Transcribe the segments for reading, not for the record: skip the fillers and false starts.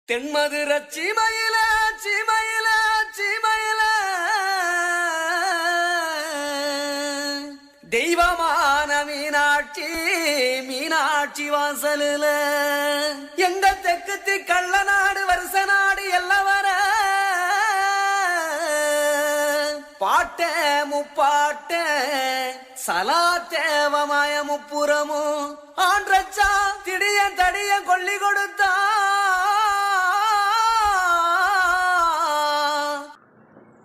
தென்மதுர சீமையில சீமையில சீமையில தெய்வமான மீனாட்சி மீனாட்சி வாசலில எங்க தெக்குத்தி கள்ள நாடு வருஷ நாடு எல்லாம் வர பாட்ட முப்பாட்ட சலா தேவமாய முப்புறமும் ஆன்றச்சா திடிய தடிய கொல்லி கொடுத்தா.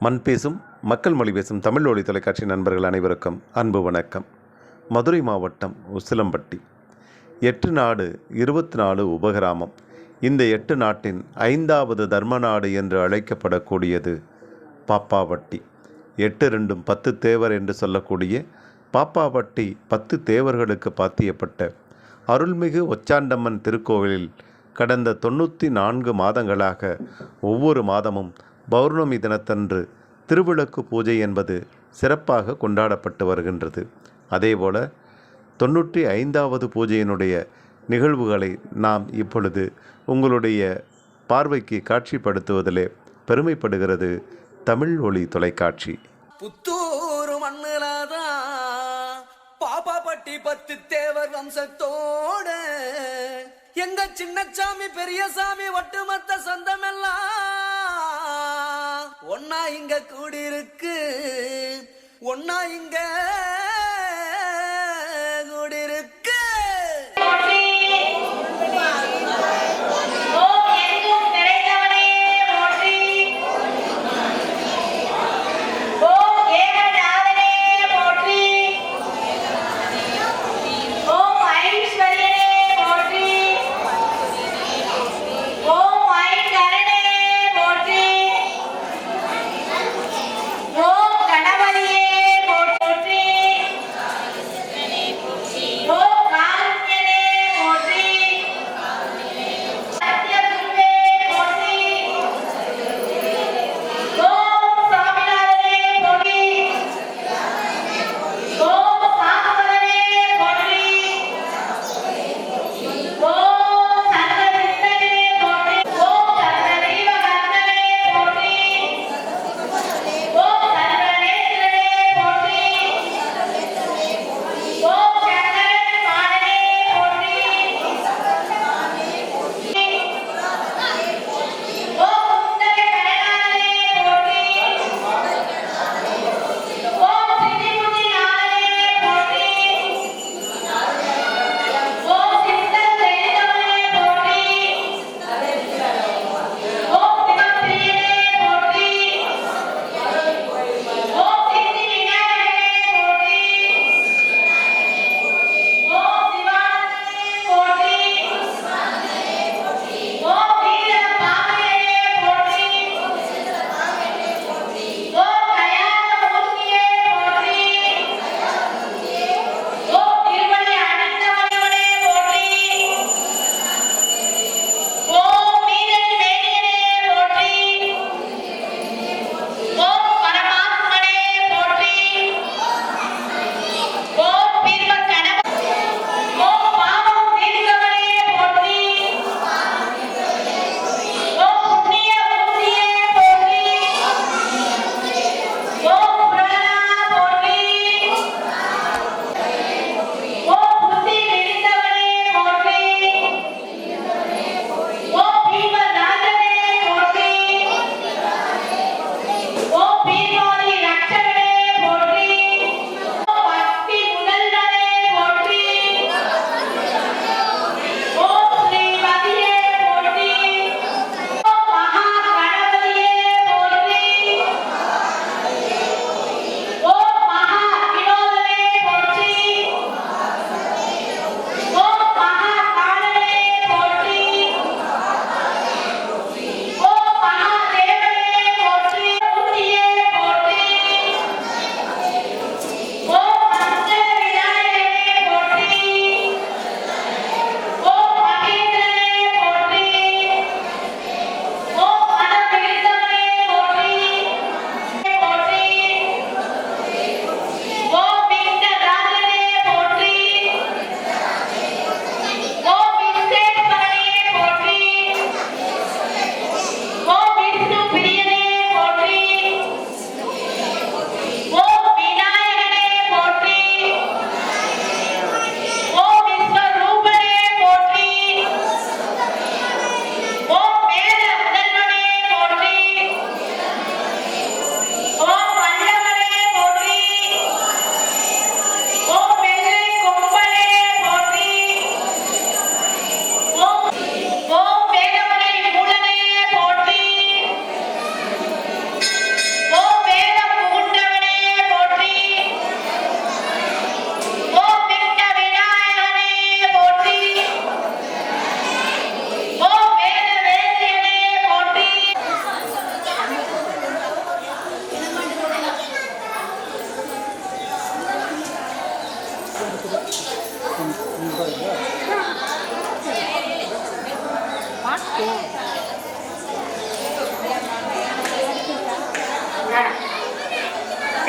மண் பேசும் மக்கள் மொழி பேசும் தமிழ் ஒளி தொலைக்காட்சி நண்பர்கள் அனைவருக்கும் அன்பு வணக்கம். மதுரை மாவட்டம் உசிலம்பட்டி 8 நாடு 24 உபகிராமம். இந்த 8 நாட்டின் 5வது தர்ம நாடு என்று அழைக்கப்படக்கூடியது பாப்பாவட்டி. 8 10 தேவர் என்று சொல்லக்கூடிய பாப்பாவட்டி 10 தேவர்களுக்கு பாத்தியப்பட்ட அருள்மிகு ஒச்சாண்டம்மன் திருக்கோவிலில் கடந்த 94 மாதங்களாக ஒவ்வொரு மாதமும் பௌர்ணமி தினத்தன்று திருவிளக்கு பூஜை என்பது சிறப்பாக கொண்டாடப்பட்டு வருகின்றது. அதேபோல 95வது பூஜையினுடைய நிகழ்வுகளை நாம் இப்பொழுது உங்களுடைய பார்வைக்கு காட்சிப்படுத்துவதிலே பெருமைப்படுகிறது தமிழ் ஒளி தொலைக்காட்சி. புத்தூர் மண்ணுலாதா பாப்பாப்பட்டி 10 தேவர் வம்சத்தோட எங்க சின்னசாமி பெரியசாமி ஒட்டுமொத்த சொந்தமெல்லாம் ஒன்னா இங்க கூடியிருக்கு, ஒன்னா இங்க கூடியிருக்கு.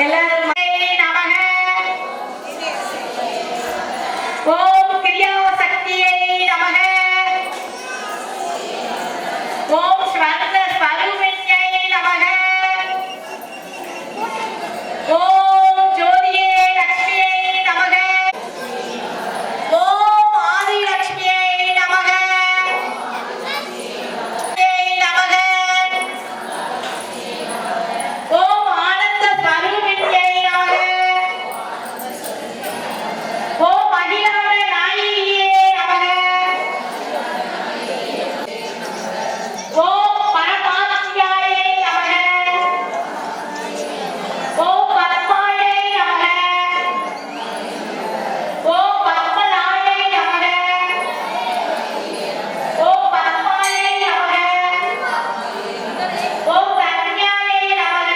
எல்லாரும் நமக. ஓம் கிரியா சக்தியை நமக. ஓம் ஸ்வர்ண ஸ்வரூபிணியை நமக. ஓம் ஜோதியே லட்சுமியை நமக. ஓம் ஆதி லட்சுமியை நமக. நமக. ஓம் ஆனந்த ஸ்வரூபிணியை நமக. ஓம் மகிழான நாயினியே நமக. ஓம் பரமாத்மியாயை நமக. ஓம் பத்மாயை நமக. ஓம் பத்மநாயை நமக. ஓம் பத்மாயை நமக. ஓம் கன்யாயை நமக.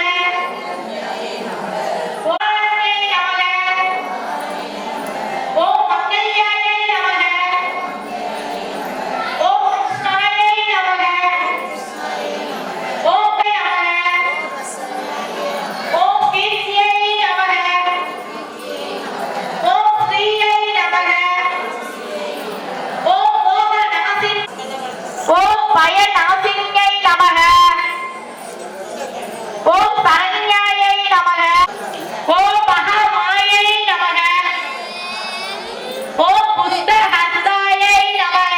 ஓம் நமக. ஓம் மங்கையாயை நமக. ஓம் கிருஷ்ணாயை நமக. ஓம் நமக. ஓம் கீர்த்தியை நமக. ஓம் ஸ்ரீயை நமக. ஓம் மோகநாசின். ஓம் பயநாசினியை நமக. ஓம் சரண்யாயை நமக. ஓம் மகாமாயை நமக. ஓம் புத்தஹஸ்தாயை நமக.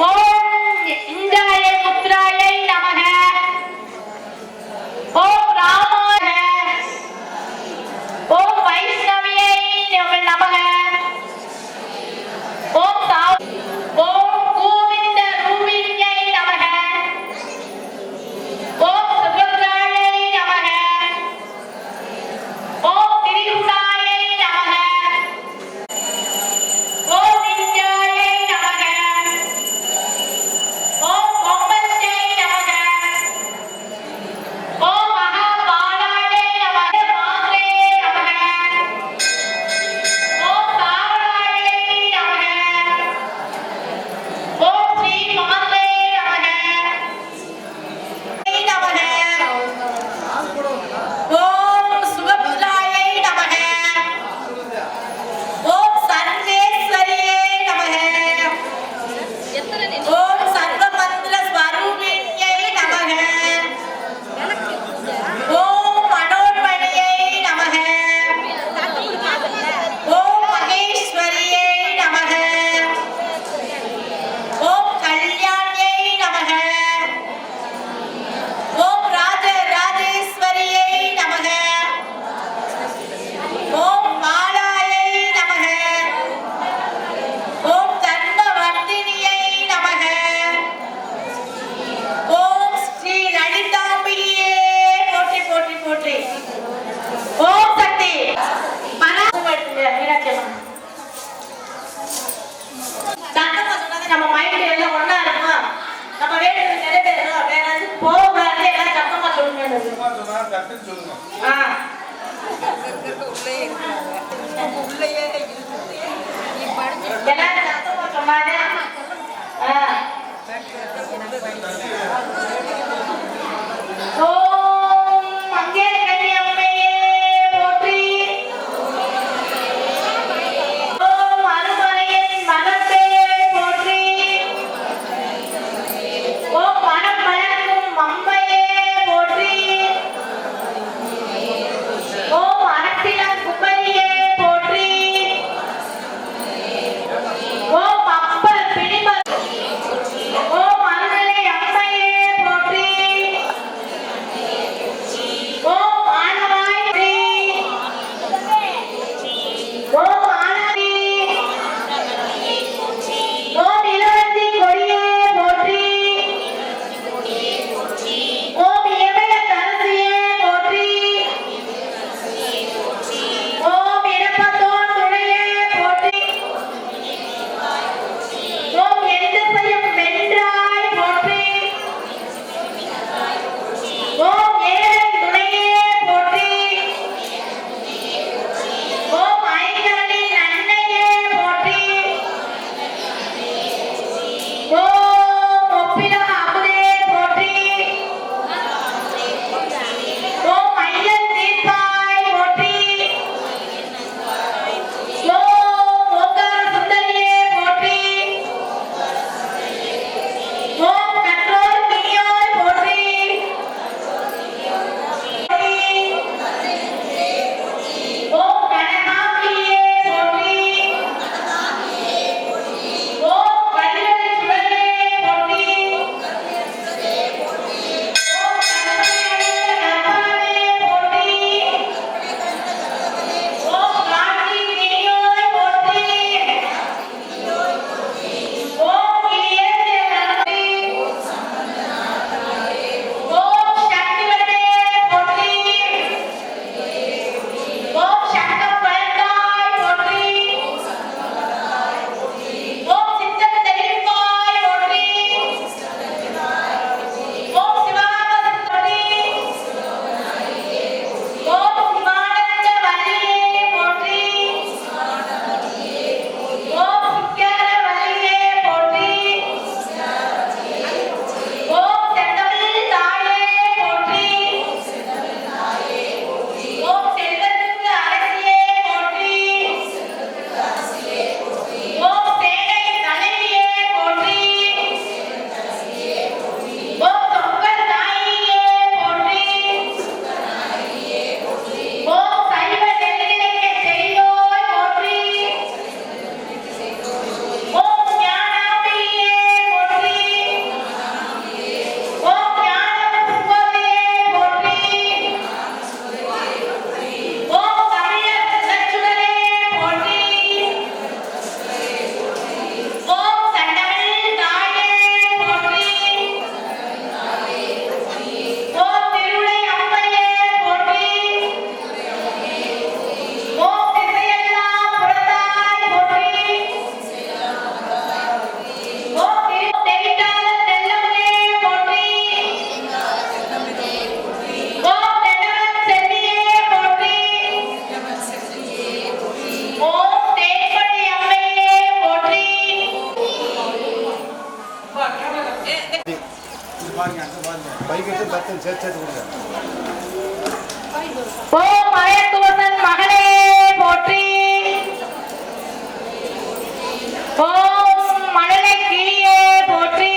ஓம் இந்திராய முத்ராயை நமக. ஓம் ராமாய. ஓம் வைஷ்ணவியை நமக. ஓம் ஓம் கோவிந்த ரூபிணியை நமக. ஓம் சுபத்ராயை நமக. ஓம் திரிகுடாயை நமக. ஓம் வித்யாயை நமக. ஓம் பொம்மச்சை நமக. ஓம் மகாபாலாயை நமக. மாத்ரே நமக. ஓம் தாவராயை நமக. ஓம் ஸ்ரீ மாத்ரே நமக. நமக. ஓம் சுபபுத்ராயை நமக. ஓம் சர்வேஸ்வரியே நமக. ஓம் சர்வமந்திர ஸ்வரூபிணியை நமக. ஓம் மனோன்மணியை நமக. ஓம் மகேஸ்வரியை நமக. ஓம் கல்யாணியை நமக. ஓம் ராஜராஜேஸ்வரியை நமக. ஓம் மாலாயை நமக. ஓம் தர்மவர்த்தினியை நமக. ஓம் ஸ்ரீ லலிதாம்பிகையே போற்றி போற்றி போற்றி. ஓம் சக்தி மீனாட்சி அம்மா சத்தமா சொன்னது நம்ம மைண்ட் எல்லாம் ஒண்ணா இருக்கும். நம்ம வேண்டுதல் நிறைவேறணும். வேற எதுவும் போகக்கூடாது. எல்லாம் சத்தமா சொல்லுங்க. எல்லாரும் சத்தமா சொன்னாங்க. ஓம் மங்கேற்கனி அம்மையே போற்றி. ஓம் அருமறையின் மனத்தே போற்றி. ஓம் மனம் மலர்க்கும் அம்மையே போற்றி. ஓம் அரசிலம் குமரியே போற்றி. ஓம் அப்பல் பிடிம. ஓம் அருளை அம்மை ஓம் மலையத்துவசன் மகளே போற்றி. ஓம் மழலை கிளியே போற்றி.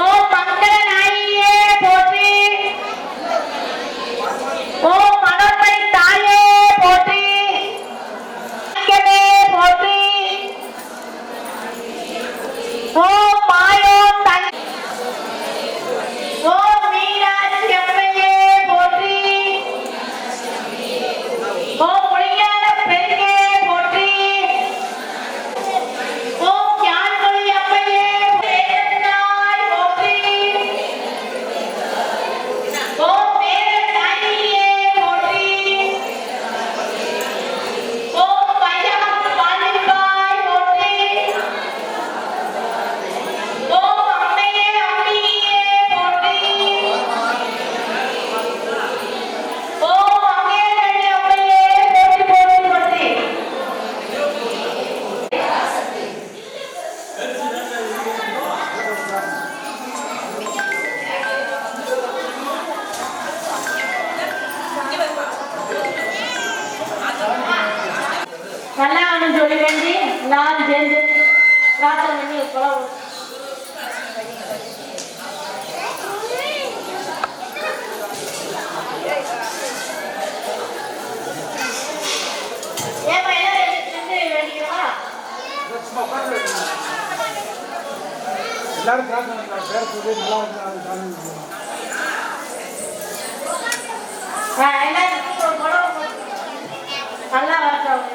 ஓம் மங்கள நாயியே போற்றி. ஓம் மனோன்மணி தாயே போற்றி. போற்றி. ஓம் மாயோ தன். ஓம் மீனாட்சி அம்மையே போற்றி. ஓம் ஒளியான பெண்ணே போற்றி. ஓம் ஞானமொழி அம்மையே வேதனாய் போற்றி. ஓம் வேதநாயகியே போற்றி. ஓம் வையகம் வாழ்வாய் போற்றி. ஓம் அம்மையே அம்பிகையே போற்றி. ஓம் அங்கேயடி அம்மையே போற்றி போற்றி போற்றி. நல்லா சொல்லி வேண்டி எல்லாரும் சேர்ந்து பிரார்த்தனை பண்ணி குழம்பு ஏமா எல்லாரும் சேர்ந்து வேண்டிக்கிறோமா? எல்லாரும் பிரார்த்தனை பேர் சொல்லி நல்லா இருந்தாலும் எல்லாரும் ஒரு குழம்பு நல்லா வரட்டும்.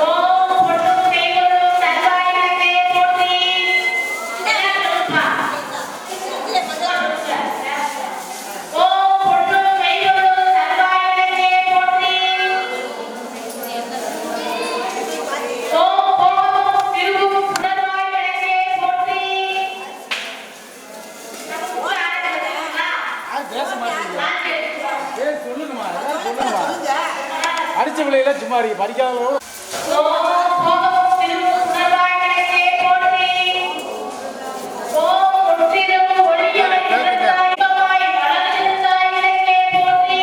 ஓம் பொன்னும் மெய்யொரும் தருவாயினமே போற்றி. ஓம் பொன்னும் மெய்யொரும் தருவாயினமே போற்றி. ஓம் போகமும் திருவும் புனர்வாயினமே போற்றி. பேச மாட்டேங்குது. பேர் சொல்லுங்கம்மா, சொல்லுங்கம்மா. அடிச்ச பிள்ளைகள சும்மா இருக்கு படிக்காதவங்க. ஓம் போகமும் திருவும் புனர்வாயினமே போற்றி. ஓம் முற்றிலும் ஒளியாய் இருந்தாய் மலர்ந்தாய் இலக்கே போற்றி.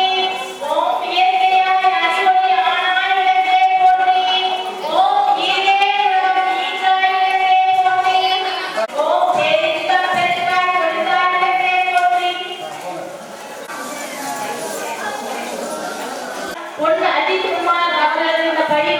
ஓம் இயற்கையாய் அசோதி ஆனாய் இலக்கே போற்றி. ஓம் ஈரே உலகம் ஈன்றாய் இலக்கே போற்றி. ஓம் பேரின்பம் பெருக்காய் ஒளிந்தாய் இலக்கே போற்றி. பொண்ணு அஜித்குமார் அவர்கள் இந்த படி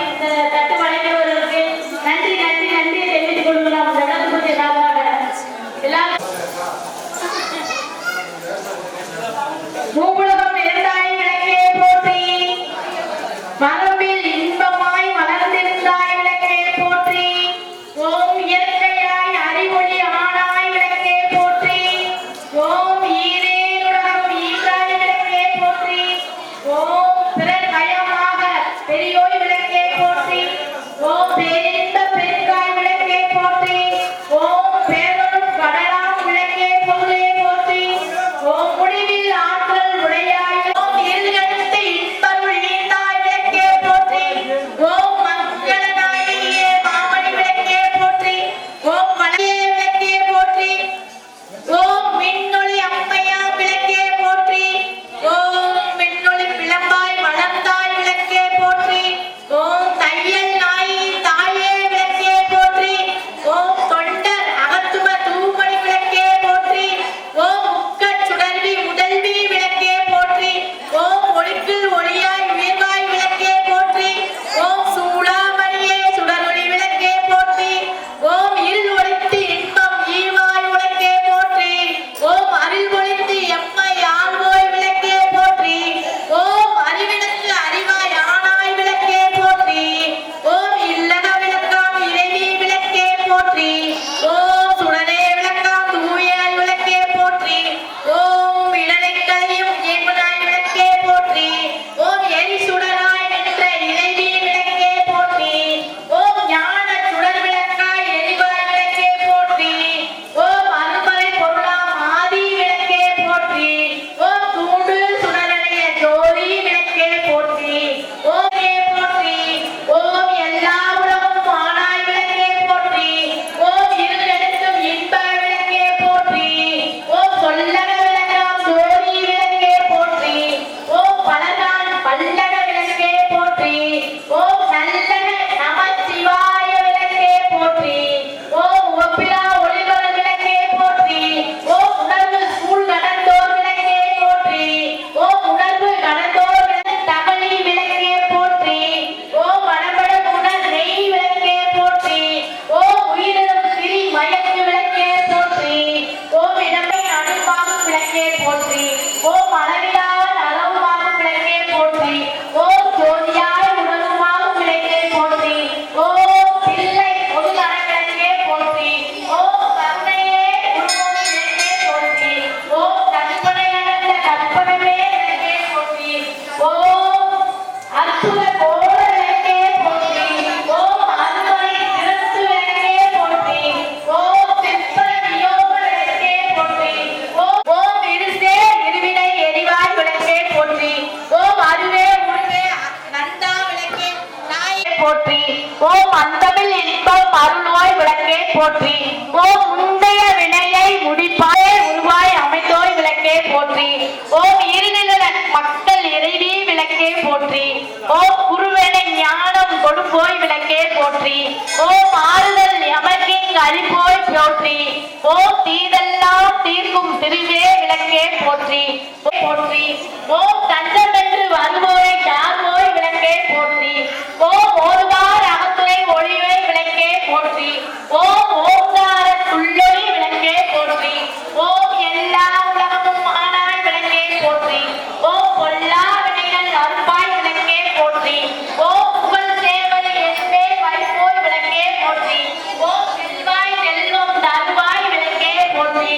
போற்றி. ஓம் முந்தைய வினையை முடிப்பாய் உருவாய் அமைந்தோய் விளக்கே போற்றி. ஓம் இருநில மக்கள் இறைவி விளக்கே போற்றி. ஓம் குருவென ஞானம் கொடுப்போய் விளக்கே போற்றி. ஓம் ஆறுதல் எமக்கிங் அழிப்போய் போற்றி. ஓம் தீதெல்லாம் தீர்க்கும் திருவே விளக்கே போற்றி போற்றி. ஓம் தஞ்சமென்று வருவோரை சார்வோய் விளக்கே போற்றி. ஓம் ஓதுவார் அகத்துறை ஒளிவை விளக்கே போற்றி. ஓம் ஓங்கார துள்ளொளி விளக்கே போற்றி. ஓம் எல்லா உலகமும் ஆனாய் விளக்கே போற்றி. ஓம் பொல்லா வினைகள் அறுப்பாய் விளக்கே போற்றி. ஓம் புகழ் சேவல் எஸ்மே வைப்போய் விளக்கே போற்றி. ஓம் செல்வாய் செல்வம் தருவாய் விளக்கே போற்றி.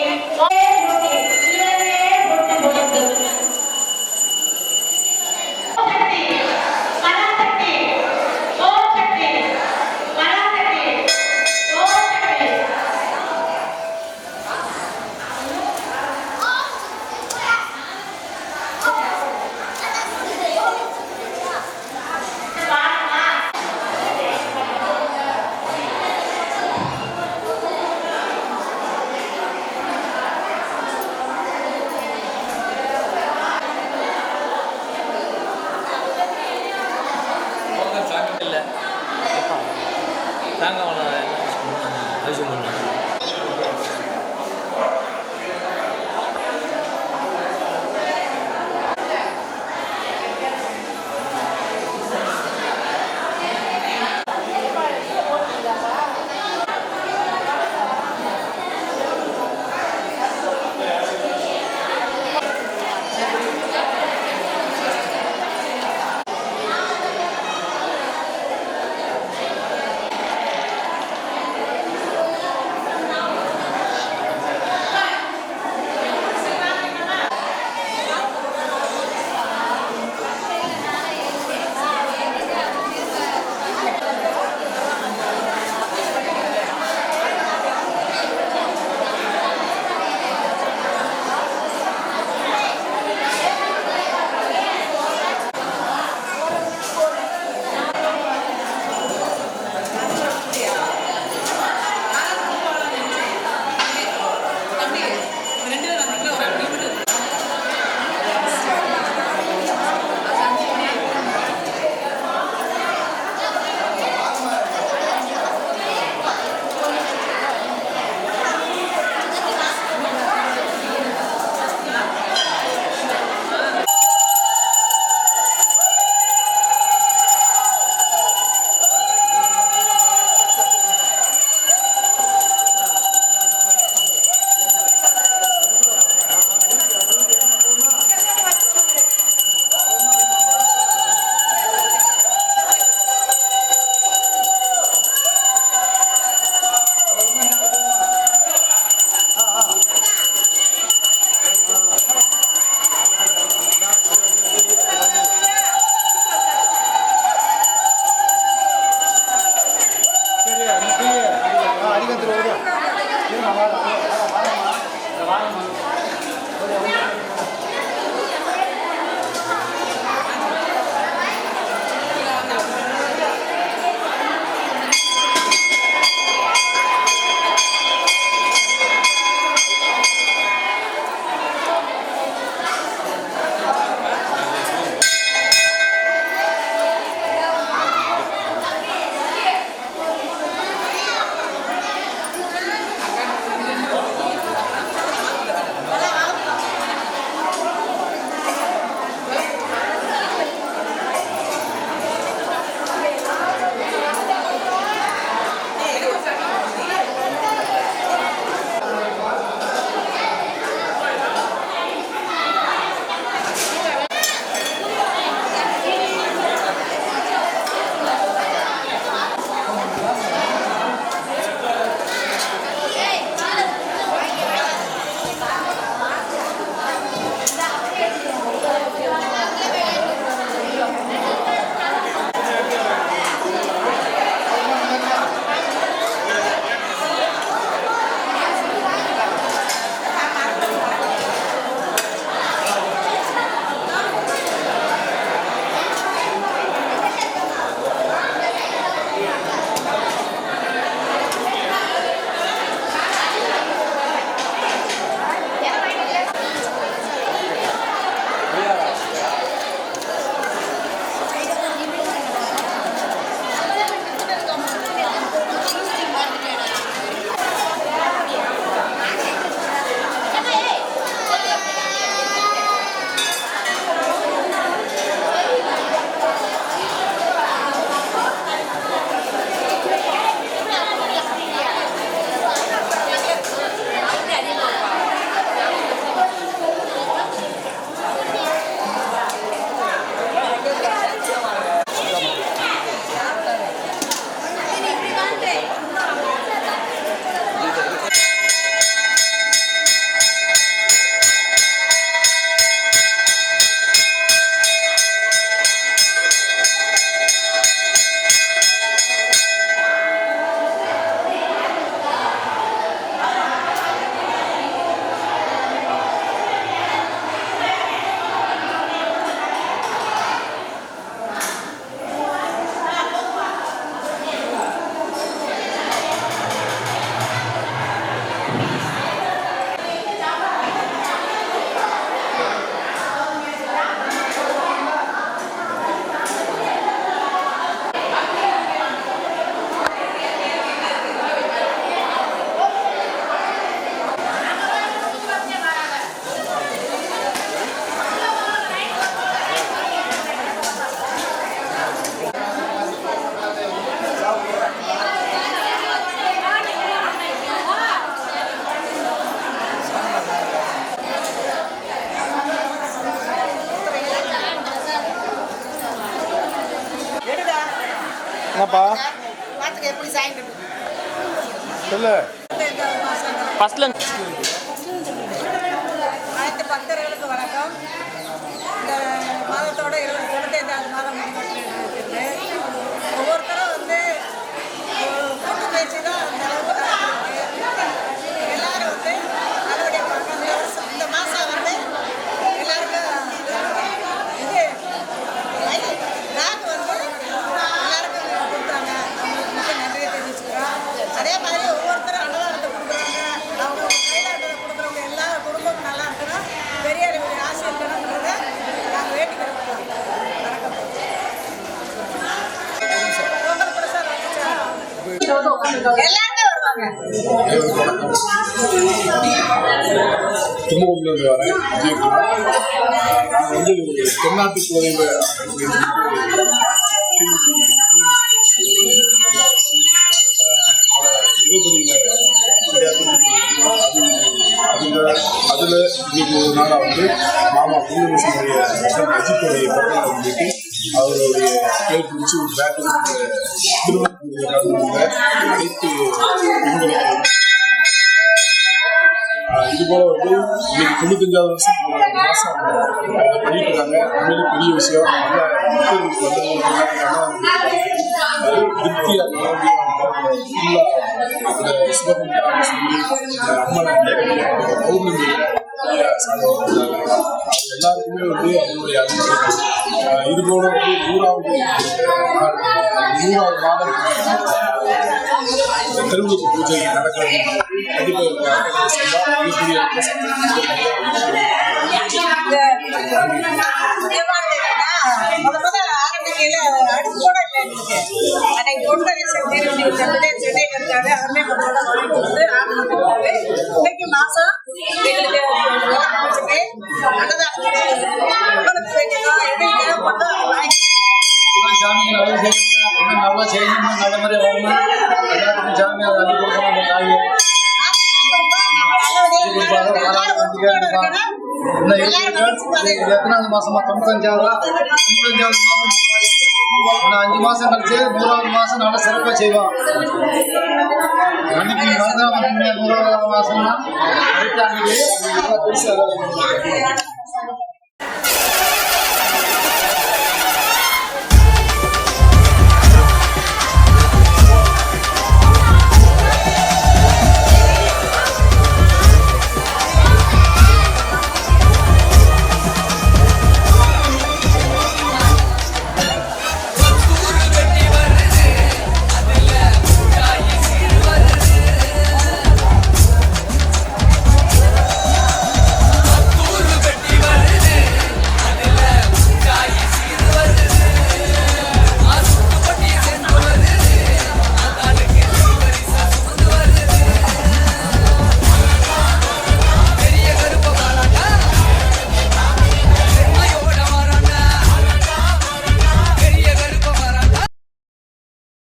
சொல்லு. ஃபர்ஸ்ட்ல அனைத்து பக்தர்களுக்கு வணக்கம். இந்த மாதத்தோட 25வது மாதம் முடிஞ்சிருக்கு. ஒவ்வொருத்தரும் வந்து கூட்டு பேச்சு தான் அந்த அளவுக்கு நடந்திருக்கு. எல்லாரும் வந்து அதோடைய இந்த மாதம் வந்து எல்லாருக்கும் இது பேக் வந்து எல்லாருக்கும் கொடுத்தாங்க. அவங்களுக்கு நன்றியை தெரிவிச்சுக்கிறோம். அதே மாதிரி ஒவ்வொருத்தரும் அன்னதானத்தை கொடுக்குறாங்க. அவங்க கையிலாட்டத்தை கொடுக்குறவங்க எல்லா குடும்பமும் நல்லா இருக்கணும், பெரியவர்களுடைய ஆசை இருக்கணும்ன்றத நாங்கள் வேண்டிக்கிறோம். வணக்கம். உங்களுக்கு கூட சார் வந்துச்சா? எல்லாருமே வருவாங்க. கும்பகோணத்துலேருந்து வரேன். விஜயகுமார். நான் வந்து தென்னாட்டு கோயில் அதில் இன்னைக்கு ஒரு நாளாக வந்து மாமா புதுநேசனுடைய அஜித்துடைய பிறந்தநாள் வந்துட்டு அவருடைய பேர் பிடிச்சி ஒரு பேக் திருவண்ணாமலையில் கலந்து வந்த அனைத்து பெண்களுக்கும் இது போல வந்து இன்னைக்கு 95வது வருஷம் மாதம் அதை பண்ணிட்டு இருக்காங்க. உண்மையிலே பெரிய விஷயம். நல்லா மக்களுக்கு திருப்தியாக சிவகங்கை அம்மனை பௌர்ணமி எல்லாருக்குமே வந்து அவங்களுடைய அனுமதி இது போல வந்து 100வது மாதம் திருவிழா பூஜை நடக்கிறது. கண்டிப்பாக இன்னைக்கு மாசம் எங்களுக்கு சாமி நல்லா செய்யணும், நல்ல மாதிரி வரணும். எல்லாத்துக்கும் சாமி அதை அள்ளி கொடுக்கணும். அந்த காயை எத்தனாவது மாசமா? 95வது மாதம். 5 மாசம் கழிச்சு 100வது மாசம் நல்லா சிறப்பாக செய்வோம். அன்னைக்கு மறந்துடாம 100வது மாசம்னா கரெக்டாக